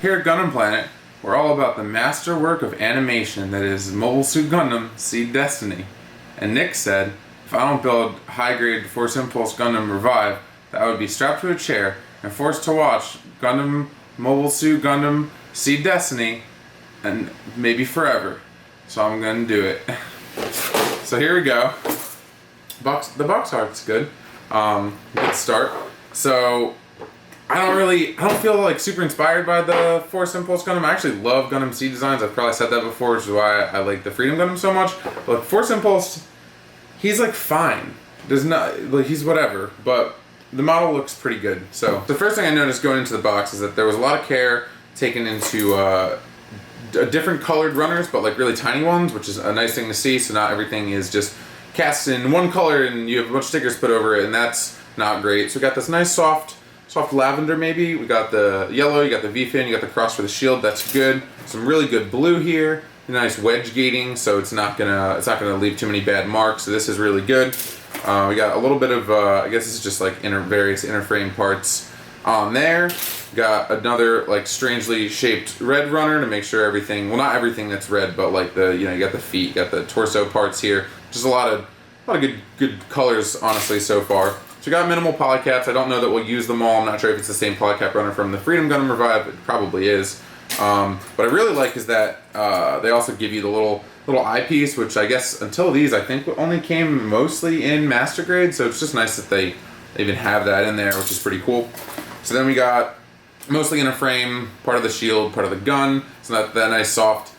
Here at Gundam Planet, we're all about the masterwork of animation that is Mobile Suit Gundam Seed Destiny. And Nick said, if I don't build high-grade Force Impulse Gundam Revive, that I would be strapped to a chair and forced to watch Gundam Mobile Suit Gundam Seed Destiny, and maybe forever. So I'm gonna do it. So here we go. The box art's good. Good start. So I don't feel like super inspired by the Force Impulse Gundam. I actually love Gundam Seed designs. I've probably said that before, which is why I like the Freedom Gundam so much. But like Force Impulse, he's like fine. There's not like he's whatever, but the model looks pretty good. So the first thing I noticed going into the box is that there was a lot of care taken into different colored runners, but like really tiny ones, which is a nice thing to see. So not everything is just cast in one color and you have a bunch of stickers put over it, and that's not great. So we got this nice soft lavender maybe. We got the yellow, you got the V-fin, you got the cross for the shield. That's good. Some really good blue here. Nice wedge gating, so it's not gonna leave too many bad marks. So this is really good. We got a little bit of I guess this is just like various inner frame parts on there. Got another like strangely shaped red runner to make sure everything, well not everything that's red, but like the, you know, you got the feet, you got the torso parts here. Just a lot of good colors honestly so far. So we got minimal polycaps. I don't know that we'll use them all. I'm not sure if it's the same polycap runner from the Freedom Gundam Revive. It probably is. What I really like is that they also give you the little eyepiece, which I guess until these I think only came mostly in Master Grade. So it's just nice that they even have that in there, which is pretty cool. So then we got mostly in a frame, part of the shield, part of the gun. So that nice soft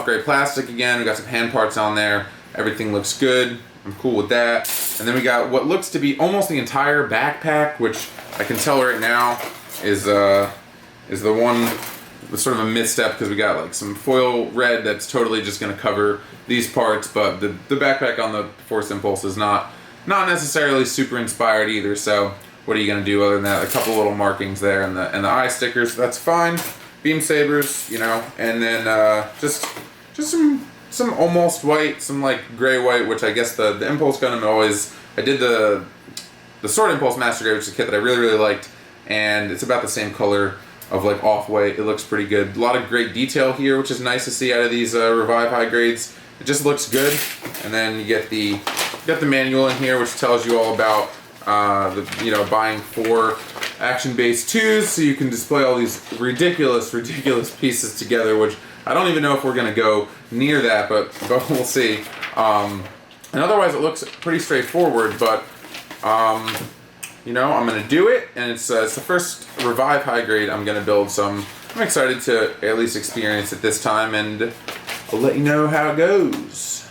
gray plastic again. We got some hand parts on there. Everything looks good. I'm cool with that. And then we got what looks to be almost the entire backpack, which I can tell right now is the one with sort of a misstep, because we got like some foil red that's totally just going to cover these parts, but the backpack on the Force Impulse is not necessarily super inspired either. So what are you going to do other than that? A couple little markings there and the eye stickers, that's fine. Beam sabers, you know, and then just some almost white, some like gray white, which I guess the Impulse Gundam always, I did the Sword Impulse Master Grade, which is a kit that I really liked, and it's about the same color of like off-white. It looks pretty good. A lot of great detail here, which is nice to see out of these Revive high grades. It just looks good. And then you get the manual in here, which tells you all about buying 4 action-based 2s, so you can display all these ridiculous pieces together, which I don't even know if we're gonna go near that, but we'll see. And otherwise it looks pretty straightforward, but you know, I'm gonna do it, and it's the first Revive high grade I'm gonna build, so I'm excited to at least experience it this time, and I'll let you know how it goes.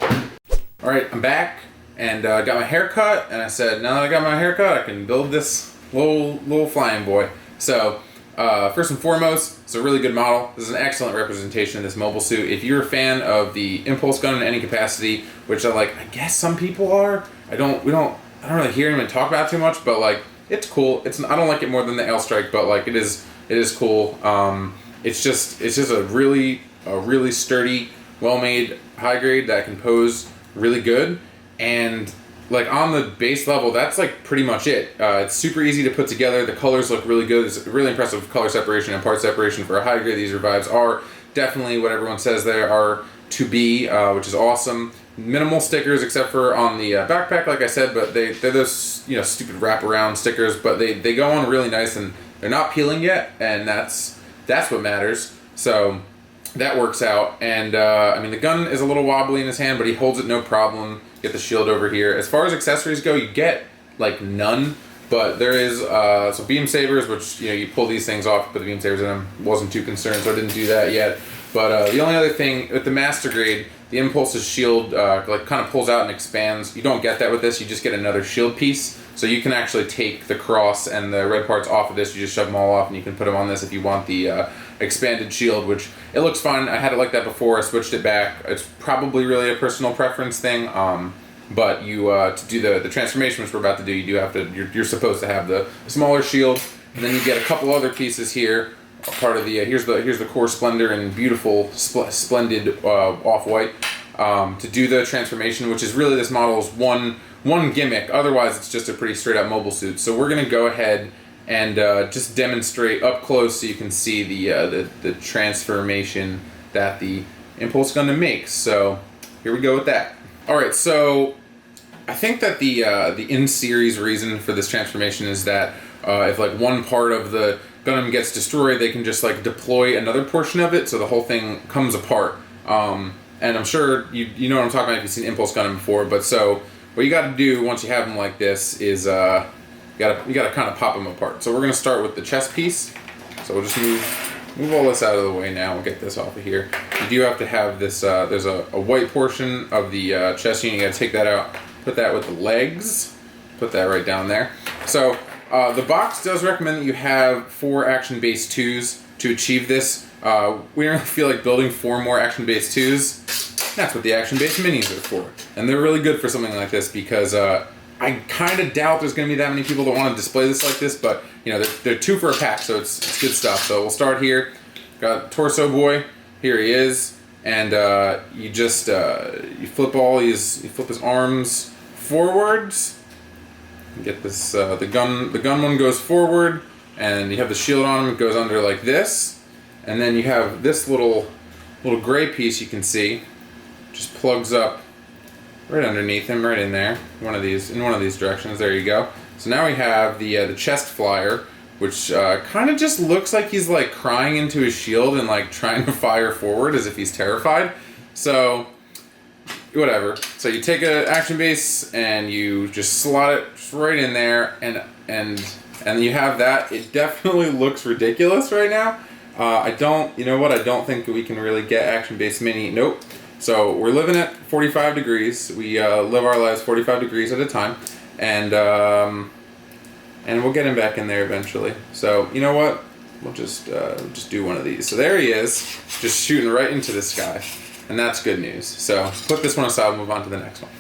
All right, I'm back, and got my hair cut, and I said, now that I got my hair cut, I can build this little flying boy. So first and foremost, it's a really good model. This is an excellent representation of this mobile suit. If you're a fan of the Impulse Gun in any capacity, which I guess some people are. I don't really hear him and talk about it too much, but like it's cool. I don't like it more than the L Strike, but like it is cool. It's just a really sturdy, well-made high grade that can pose really good, and like on the base level, that's like pretty much it. It's super easy to put together. The colors look really good. It's really impressive color separation and part separation for a high grade. These Revives are definitely what everyone says they are to be, which is awesome. Minimal stickers except for on the backpack, like I said, but they're those stupid wraparound stickers, but they go on really nice, and they're not peeling yet, and that's what matters. So that works out. And I mean, the gun is a little wobbly in his hand, but he holds it no problem. Get the shield over here. As far as accessories go, you get like none, but there is some beam sabers, which you pull these things off, put the beam sabers in them. Wasn't too concerned, so I didn't do that yet. But the only other thing with the Master Grade, the Impulse's shield like kind of pulls out and expands. You don't get that with this. You just get another shield piece. So you can actually take the cross and the red parts off of this. You just shove them all off, and you can put them on this if you want the expanded shield, which it looks fine. I had it like that before. I switched it back. It's probably really a personal preference thing. But you to do the transformation, which we're about to do, you're supposed to have the smaller shield, and then you get a couple other pieces here. Part of the here's the core splendor and beautiful splendid off-white to do the transformation, which is really this model's one gimmick. Otherwise, it's just a pretty straight up mobile suit. So we're gonna go ahead and just demonstrate up close so you can see the transformation that the Impulse Gundam makes. So here we go with that. All right, so I think that the in-series reason for this transformation is that if like one part of the Gundam gets destroyed, they can just like deploy another portion of it, so the whole thing comes apart. And I'm sure you know what I'm talking about if you've seen Impulse Gundam before. But so what you got to do once you have them like this is you gotta kind of pop them apart. So we're gonna start with the chest piece. So we'll just move all this out of the way now. We'll get this off of here. You do have to have this. There's a white portion of the chest unit. You gotta take that out. Put that with the legs. Put that right down there. So the box does recommend that you have 4 action base 2s to achieve this. We don't really feel like building 4 more action base 2s. That's what the action base minis are for. And they're really good for something like this because I kind of doubt there's going to be that many people that want to display this like this, but you know, they're 2 for a pack, so it's good stuff. So we'll start here. Got Torso Boy. Here he is. And you just you flip his arms forwards. Get this the gun one goes forward, and you have the shield on him. It goes under like this, and then you have this little gray piece you can see, just plugs up right underneath him, right in there. In one of these directions. There you go. So now we have the chest flyer, which kind of just looks like he's like crying into his shield and like trying to fire forward as if he's terrified. So whatever. So you take an action base and you just slot it right in there, and you have that. It definitely looks ridiculous right now. I don't think we can really get action base mini. Nope. So we're living at 45 degrees. We live our lives 45 degrees at a time, and we'll get him back in there eventually. So you know what? We'll just do one of these. So there he is, just shooting right into the sky, and that's good news. So put this one aside. We'll move on to the next one.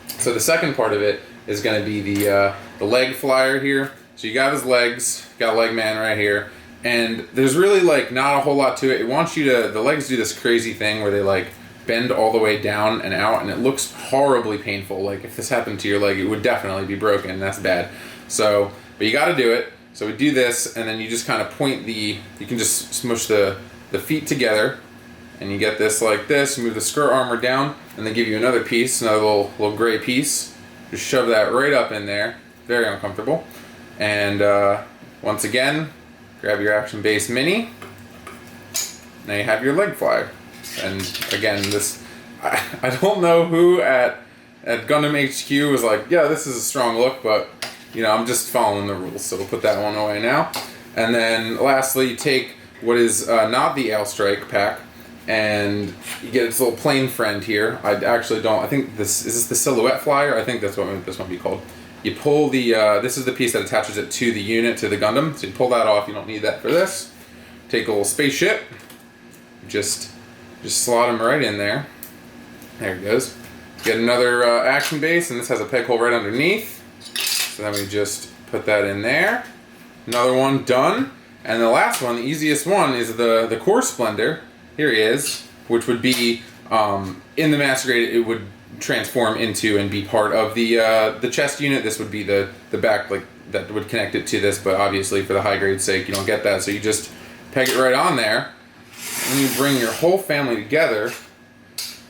So the second part of it is going to be the leg flyer here. So you got his legs, got leg man right here, and there's really like not a whole lot to it. It wants you to, the legs do this crazy thing where they like bend all the way down and out, and it looks horribly painful. Like if this happened to your leg, it would definitely be broken. That's bad. So, but you got to do it. So we do this, and then you just kind of point you can just smush the feet together, and you get this like this. You move the skirt armor down, and they give you another piece, another little gray piece. Just shove that right up in there. Very uncomfortable. And once again, grab your action base mini. Now you have your leg flyer. And again, this I don't know who at Gundam HQ was like, yeah, this is a strong look, but you know, I'm just following the rules, so we'll put that one away now. And then lastly, you take what is not the L Strike pack, and you get its little plain friend here. I actually don't. I think is this the silhouette flyer? I think that's what this might be called. You pull the this is the piece that attaches it to the unit, to the Gundam. So you pull that off. You don't need that for this. Take a little spaceship. Just slot him right in there. There he goes. Get another action base, and this has a peg hole right underneath. So then we just put that in there. Another one done. And the last one, the easiest one, is the Core Splendor. Here he is, which would be in the Master Grade. It would transform into and be part of the chest unit. This would be the back, like that would connect it to this. But obviously, for the high grade sake, you don't get that. So you just peg it right on there, and you bring your whole family together.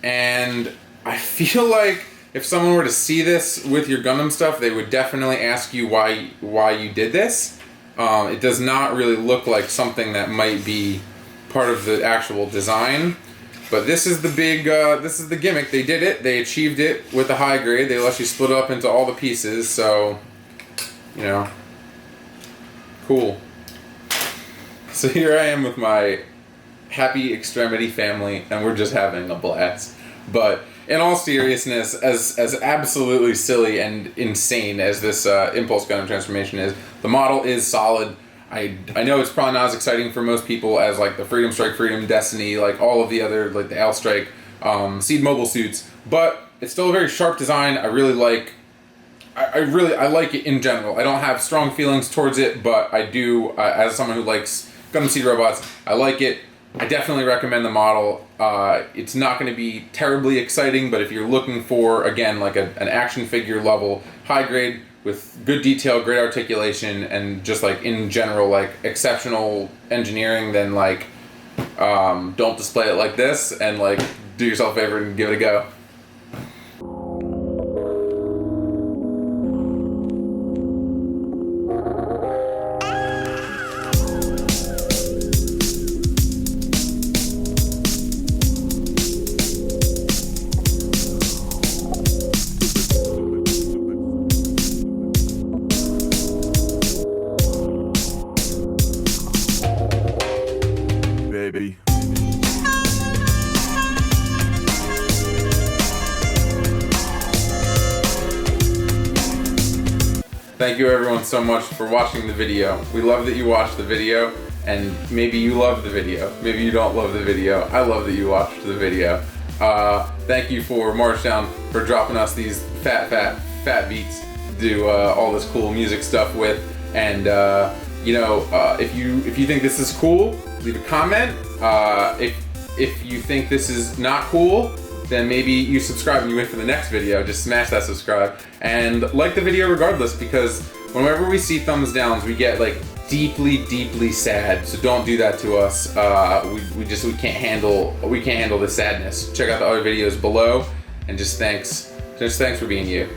And I feel like if someone were to see this with your Gundam stuff, they would definitely ask you why you did this. It does not really look like something that might be part of the actual design, but this is the big, this is the gimmick. They did it. They achieved it with the high grade. They let you split up into all the pieces, so, you know, cool. So here I am with my happy extremity family, and we're just having a blast. But in all seriousness, as absolutely silly and insane as this Impulse Gundam transformation is, the model is solid. I know it's probably not as exciting for most people as like the Freedom Strike, Freedom, Destiny, like all of the other, like the L Strike, Seed mobile suits, but it's still a very sharp design. I really like, I like it in general. I don't have strong feelings towards it, but I do, as someone who likes Gundam Seed robots, I like it. I definitely recommend the model. It's not going to be terribly exciting, but if you're looking for, again, like an action figure level high grade, with good detail, great articulation, and just like in general like exceptional engineering, then like don't display it like this, and like do yourself a favor and give it a go. Baby. Thank you everyone so much for watching the video. We love that you watched the video, and maybe you love the video. Maybe you don't love the video. I love that you watched the video. Thank you for Marchdown for dropping us these fat beats to do all this cool music stuff with. And if you think this is cool, leave a comment. If you think this is not cool, then maybe you subscribe and you wait for the next video. Just smash that subscribe and like the video regardless, because whenever we see thumbs downs, we get like deeply sad. So don't do that to us. We can't handle the sadness. Check out the other videos below, and just thanks for being you.